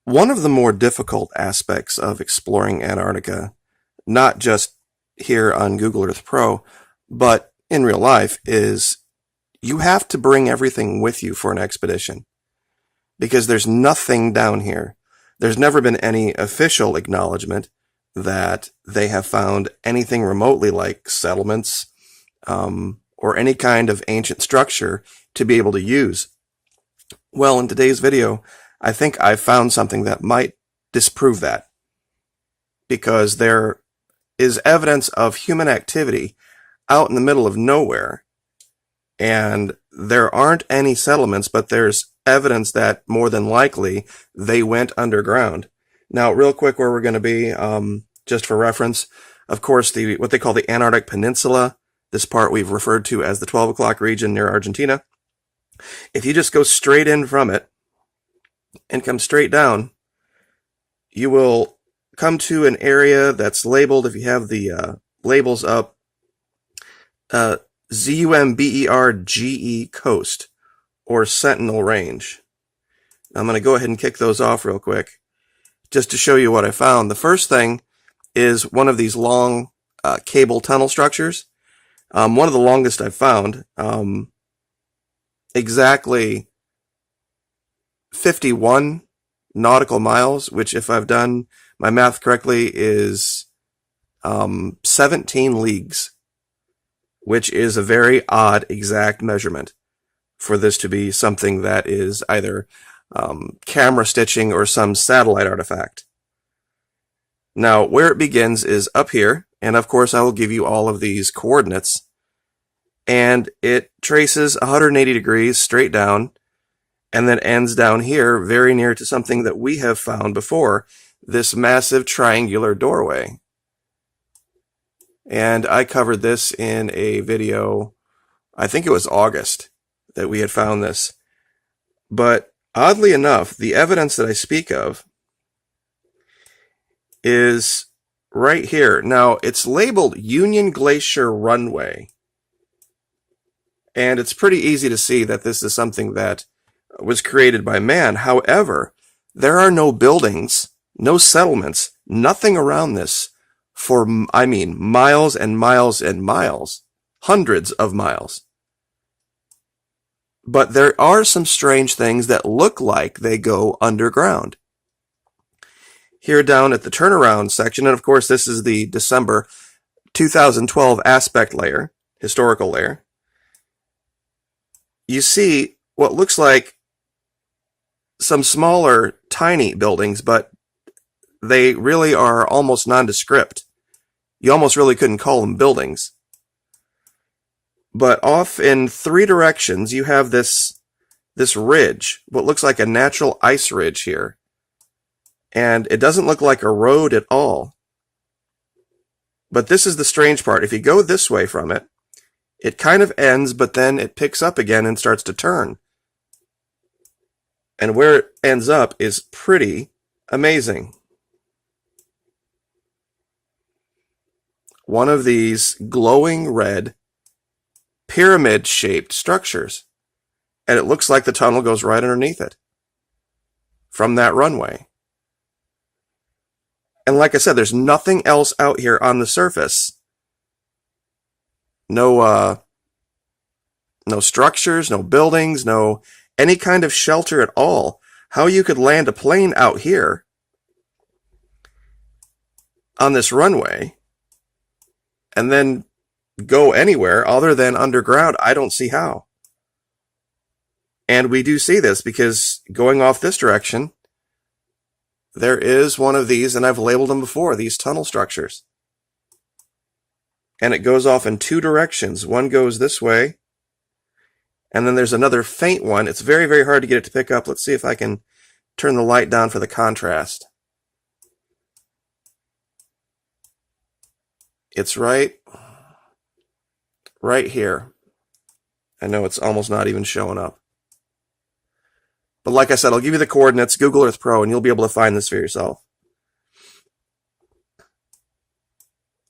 One of the more difficult aspects of exploring Antarctica, not just here on Google Earth Pro, but in real life, is you have to bring everything with you for an expedition. Because there's nothing down here. There's never been any official acknowledgement that they have found anything remotely like settlements, or any kind of ancient structure to be able to use. Well, in today's video, I think I've found something that might disprove that, because there is evidence of human activity out in the middle of nowhere, and there aren't any settlements, but there's evidence that more than likely they went underground. Now, real quick, where we're going to be, just for reference, of course, what they call the Antarctic Peninsula, this part we've referred to as the 12 o'clock region near Argentina. If you just go straight in from it and come straight down, you will come to an area that's labeled, if you have the labels up, ZUMBERGE Coast, or Sentinel Range. I'm going to go ahead and kick those off real quick, just to show you what I found. The first thing is one of these long cable tunnel structures. One of the longest I've found, exactly 51 nautical miles, which, if I've done my math correctly, is 17 leagues, which is a very odd exact measurement for this to be something that is either camera stitching or some satellite artifact. Now, where it begins is up here, and of course I will give you all of these coordinates, and it traces 180 degrees straight down, and then ends down here very near to something that we have found before, this massive triangular doorway. And I covered this in a video, I think it was August, that we had found this. But oddly enough, the evidence that I speak of is right here. Now, it's labeled Union Glacier Runway, and it's pretty easy to see that this is something that was created by man. However, there are no buildings, no settlements, nothing around this for, I mean, miles and miles and miles, hundreds of miles. But there are some strange things that look like they go underground. Here down at the turnaround section, and of course this is the December 2012 aspect layer, historical layer, you see what looks like some smaller, tiny buildings, but they really are almost nondescript. You almost really couldn't call them buildings. But off in three directions, you have this ridge, what looks like a natural ice ridge here. And it doesn't look like a road at all. But this is the strange part. If you go this way from it, it kind of ends, but then it picks up again and starts to turn. And where it ends up is pretty amazing. One of these glowing red pyramid-shaped structures. And it looks like the tunnel goes right underneath it from that runway. And like I said, there's nothing else out here on the surface. No structures, no buildings, no any kind of shelter at all. How you could land a plane out here on this runway and then go anywhere other than underground, I don't see how. And we do see this because going off this direction, there is one of these, and I've labeled them before, these tunnel structures. And it goes off in two directions. One goes this way, and then there's another faint one. It's very, very hard to get it to pick up. Let's see if I can turn the light down for the contrast. It's right here. I know it's almost not even showing up. But like I said, I'll give you the coordinates, Google Earth Pro, and you'll be able to find this for yourself.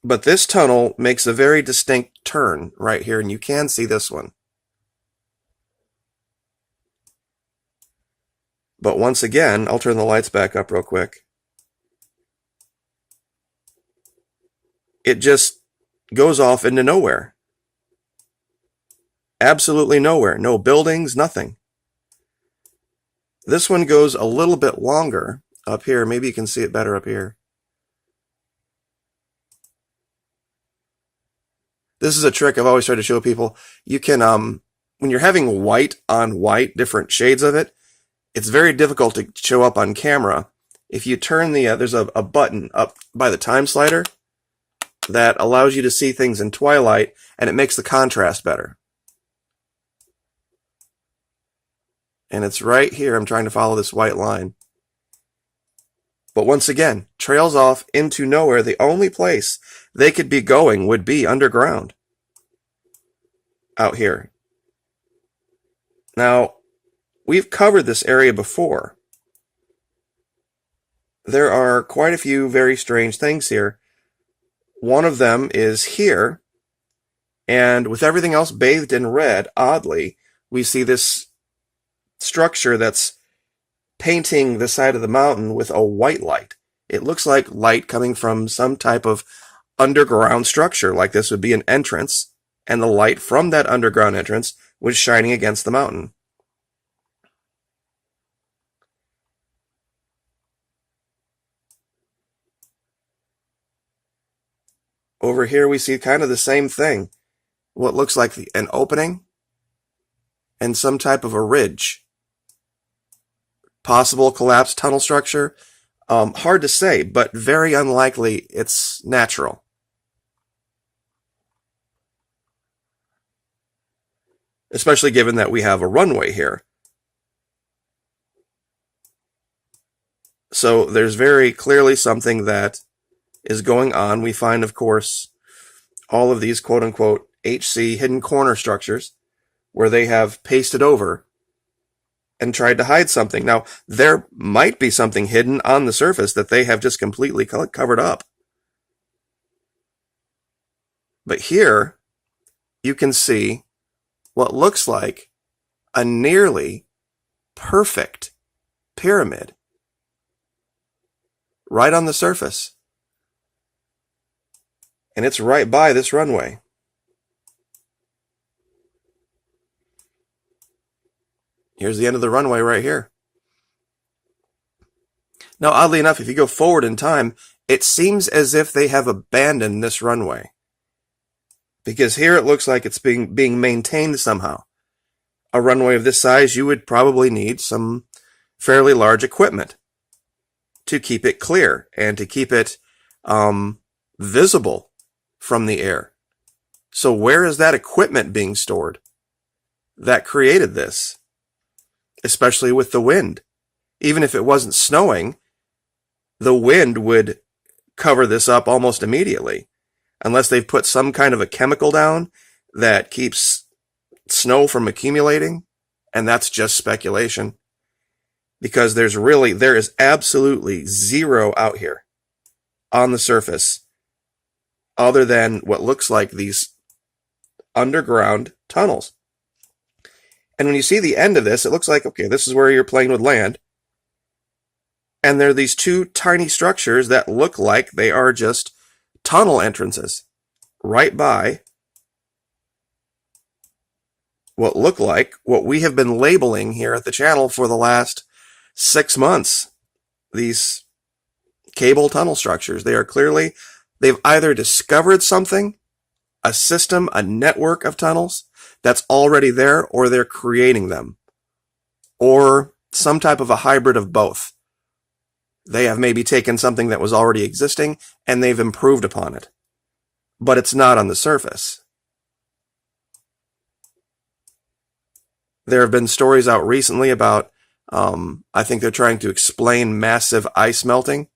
But this tunnel makes a very distinct turn right here, and you can see this one. But once again, I'll turn the lights back up real quick. It just goes off into nowhere. Absolutely nowhere. No buildings, nothing. This one goes a little bit longer up here. Maybe you can see it better up here. This is a trick I've always tried to show people. You can, when you're having white on white, different shades of it, it's very difficult to show up on camera. If you turn there's a button up by the time slider that allows you to see things in twilight, and it makes the contrast better. And it's right here. I'm trying to follow this white line. But once again, trails off into nowhere. The only place they could be going would be underground out here. Now, we've covered this area before. There are quite a few very strange things here. One of them is here, and with everything else bathed in red, oddly, we see this structure that's painting the side of the mountain with a white light. It looks like light coming from some type of underground structure, like this would be an entrance, and the light from that underground entrance was shining against the mountain. Over here we see kind of the same thing. What looks like an opening and some type of a ridge. Possible collapsed tunnel structure. Hard to say, but very unlikely it's natural. Especially given that we have a runway here. So there's very clearly something that is going on. We find, of course, all of these quote-unquote HC hidden corner structures where they have pasted over and tried to hide something. Now, there might be something hidden on the surface that they have just completely covered up. But here, you can see what looks like a nearly perfect pyramid right on the surface. And it's right by this runway. Here's the end of the runway right here. Now, oddly enough, if you go forward in time, it seems as if they have abandoned this runway. Because here it looks like it's being maintained somehow. A runway of this size, you would probably need some fairly large equipment to keep it clear and to keep it visible from the air. So where is that equipment being stored that created this? Especially with the wind. Even if it wasn't snowing, the wind would cover this up almost immediately. Unless they've put some kind of a chemical down that keeps snow from accumulating. And that's just speculation. Because there is absolutely zero out here on the surface other than what looks like these underground tunnels. And when you see the end of this, it looks like, okay, this is where you're playing with land. And there are these two tiny structures that look like they are just tunnel entrances right by what we have been labeling here at the channel for the last 6 months. These cable tunnel structures. They've either discovered something, a system, a network of tunnels that's already there, or they're creating them, or some type of a hybrid of both. They have maybe taken something that was already existing and they've improved upon it, but it's not on the surface. There have been stories out recently about, I think they're trying to explain massive ice melting.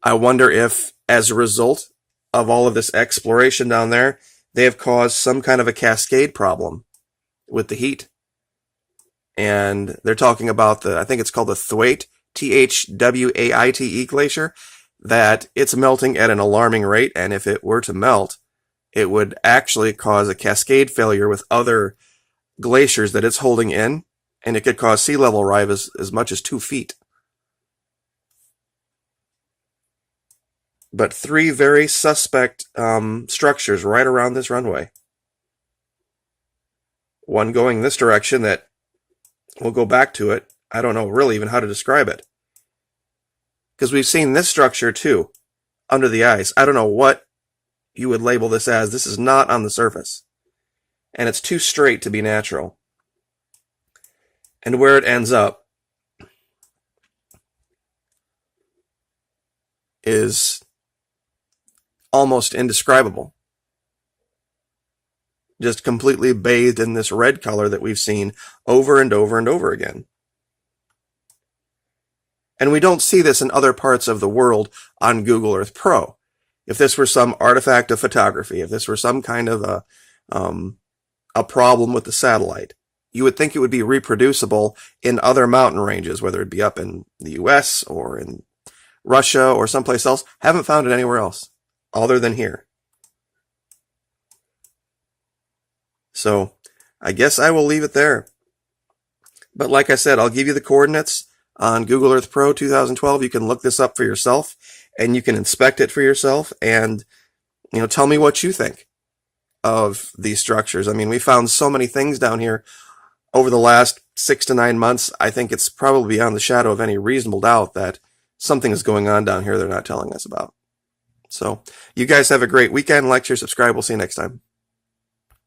I wonder if, as a result of all of this exploration down there, they have caused some kind of a cascade problem with the heat. And they're talking about I think it's called the Thwaite, Thwaite glacier, that it's melting at an alarming rate. And if it were to melt, it would actually cause a cascade failure with other glaciers that it's holding in. and it could cause sea level rise as much as 2 feet. But 3 very suspect structures right around this runway. One going this direction that we'll go back to it. I don't know really even how to describe it. Because we've seen this structure too, under the ice. I don't know what you would label this as. This is not on the surface. And it's too straight to be natural. And where it ends up is almost indescribable. Just completely bathed in this red color that we've seen over and over and over again. And we don't see this in other parts of the world on Google Earth Pro. If this were some artifact of photography, if this were some kind of a problem with the satellite, you would think it would be reproducible in other mountain ranges, whether it be up in the US or in Russia or someplace else. Haven't found it anywhere else other than here. So I guess I will leave it there. But like I said, I'll give you the coordinates on Google Earth Pro 2012. You can look this up for yourself and you can inspect it for yourself and, tell me what you think of these structures. I mean, we found so many things down here over the last 6 to 9 months. I think it's probably beyond the shadow of any reasonable doubt that something is going on down here they're not telling us about. So you guys have a great weekend. Like, share, subscribe. We'll see you next time.